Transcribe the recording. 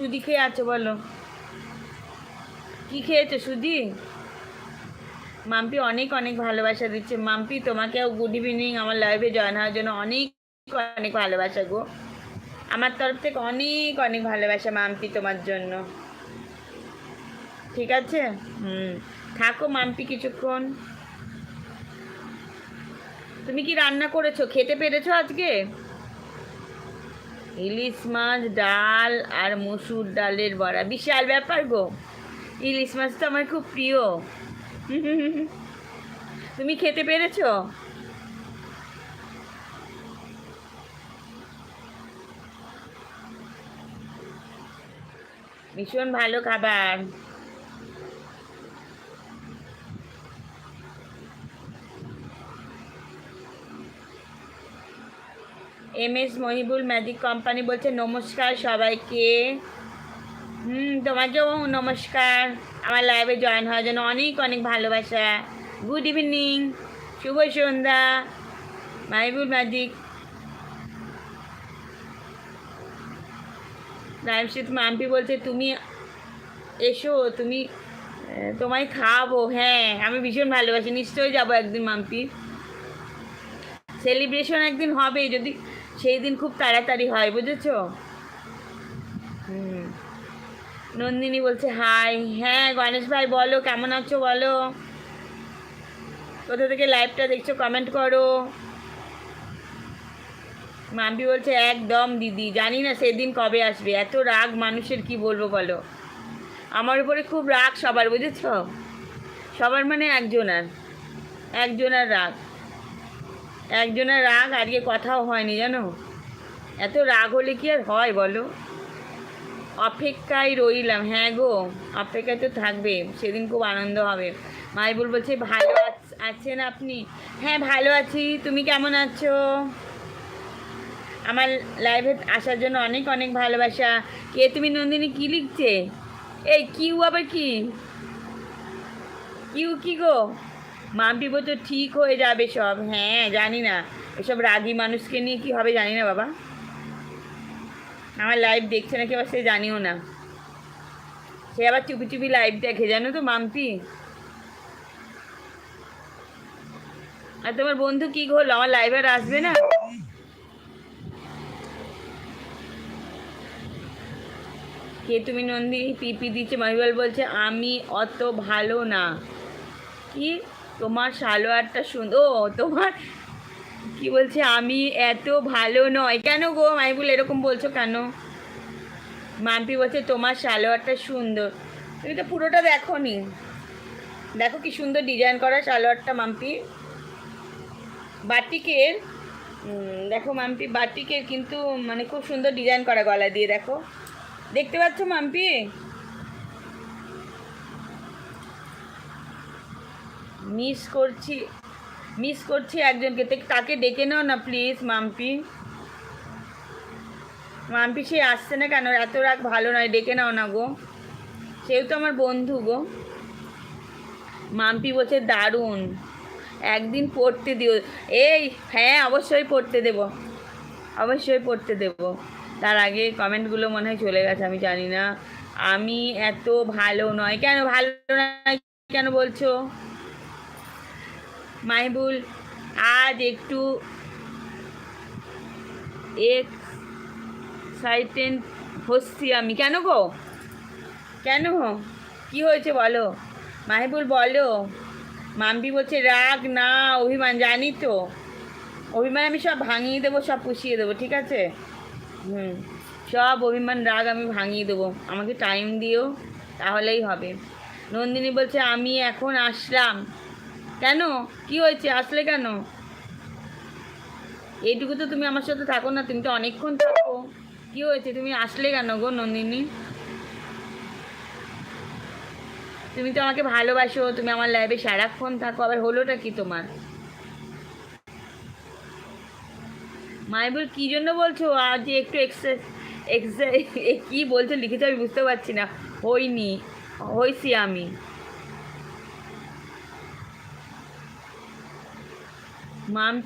সুদি খেয়ে আছো বলো, কি খেয়েছো সুদি? মাম্পি অনেক অনেক ভালোবাসা দিচ্ছে। মাম্পি তোমাকেও গুড ইভিনিং, আমার লাইভে জয়েন হওয়ার জন্য অনেক অনেক ভালোবাসা গো। আমার তরফ থেকে অনেক অনেক ভালোবাসা মাম্পি তোমার জন্য। ঠিক আছে, থাকো মাম্পি কিছুক্ষণ। তুমি কি রান্না করেছো, খেতে পেরেছো আজকে? ইলিশ মাছ, ডাল আর মসুর ডালের বড়া, বিশাল ব্যাপার গো। ইলিশ মাছ তো আমার খুব প্রিয়। তুমি খেতে পেরেছো? ভীষণ ভালো খাবার। MS মহিবুল ম্যাজিক কোম্পানি বলছে নমস্কার সবাইকে। তোমাকেও নমস্কার। আমার লাইভে জয়েন হওয়ার জন্য অনেক অনেক ভালোবাসা। গুড ইভিনিং, শুভ সন্ধ্যা মহিবুল ম্যাজিক। রামশিত মাম্পি বলছে তুমি এসো, তোমায় খাওয়াবো। হ্যাঁ, আমি ভীষণ ভালোবাসি, নিশ্চয়ই যাবো একদিন মাম্পি। সেলিব্রেশন একদিন হবে, যদি সেই দিন খুব তাড়াতাড়ি হয়, বুঝেছো? নন্দিনী বলছে হাই। হ্যাঁ গণেশ ভাই বলো, কেমন আছো বলো, কোথা থেকে লাইভটা দেখছো কমেন্ট করো। মাম্পি বলছে একদম দিদি, জানি না সেদিন কবে আসবে। এত রাগ মানুষের, কি বলবো বলো। আমার উপরে খুব রাগ সবার, বুঝেছ? সবার মানে একজনের রাগ, একজনের রাগ। আজকে কথাও হয়নি জানো, এত রাগ হলে কি আর হয় বলো। অপেক্ষায় রইলাম। হ্যাঁ গো, অপেক্ষায় তো থাকবে, সেদিন খুব আনন্দ হবে। মাইবুল বলছে ভালো আছেন আপনি? হ্যাঁ ভালো আছি, তুমি কেমন আছো? আমার লাইভে আসার জন্য অনেক অনেক ভালোবাসা। কে তুমি নন্দিনী? কি লিখছে? এই কিউ আবার কি? কিউ কি গো? মাম্পি বলছো ঠিক হয়ে যাবে সব। হ্যাঁ জানি না, এসব রাগী মানুষকে নিয়ে কি হবে জানি না বাবা। আমার লাইভ দেখছে না কি আবার, সে জানিও না। সে আবার চুপি চুপি লাইভ দেখে, জানো তো মাম্পি। আর তোমার বন্ধু কি হলো, আমার লাইভে আর আসবে না? কে তুমি নন্দিনী? পিপি দিচ্ছে। মহিবল বলছে আমি অত ভালো না। কি তোমার সালোয়ারটা সুন্দর? ও তোমার কি বলছে, আমি এত ভালো নয়। কেন গো মাহিবুল এরকম বলছো কেন? মাম্পি বলছে তোমার সালোয়ারটা সুন্দর। তুমি তো পুরোটা দেখো নি, দেখো কি সুন্দর ডিজাইন করা সালোয়ারটা মাম্পি, বাটিকের। দেখো মাম্পি, বাটিকের কিন্তু মানে খুব সুন্দর ডিজাইন করা গলা দিয়ে, দেখো, দেখতে পাচ্ছ মাম্পি? মিস করছি, মিস করছি একজনকে, তাকে ডেকে নাও না প্লিজ মাম্পি। মাম্পি সে আসছে না কেন? এত রাগ ভালো নয়, ডেকে নাও না গো, সেও তো আমার বন্ধু গো। মাম্পি বলছে দারুণ, একদিন পড়তে দিও। এই হ্যাঁ অবশ্যই পড়তে দেব, অবশ্যই পড়তে দেব। তার আগে কমেন্টগুলো মনে হয় চলে গেছে, আমি জানি না। আমি এত ভালো নয়, কেন ভালো নয় কেন বলছো মাহিবুল? আজ একটু এক্সাইটেড হচ্ছি আমি। কেন গো, কেন, কি হয়েছে বলো মাহিবুল বলো। মাম্পি বলছে রাগ না অভিমান, জানি তো। অভিমান আমি সব ভাঙিয়ে দেবো, সব পুষিয়ে দেবো, ঠিক আছে? সব অভিমান রাগ আমি ভাঙিয়ে দেবো, আমাকে টাইম দিও, তাহলেই হবে। নন্দিনী বলছে আমি এখন আসলাম। কেন, কি হয়েছে, আসলে কেন? এইটুকু তো তুমি আমার সাথে থাকো না, তুমি তো অনেকক্ষণ থাকো। কি হয়েছে, তুমি আসলে কেন গো নন্দিনী? তুমি তো আমাকে ভালোবাসো, তুমি আমার লাইফে সারাক্ষণ থাকো, আবার হলোটা কি তোমার? মাইবুল কি জন্য বলছো আজ একটু কি বলছো লিখেছো আমি বুঝতে পারছি না। হইনি, হইছি আমি। মাম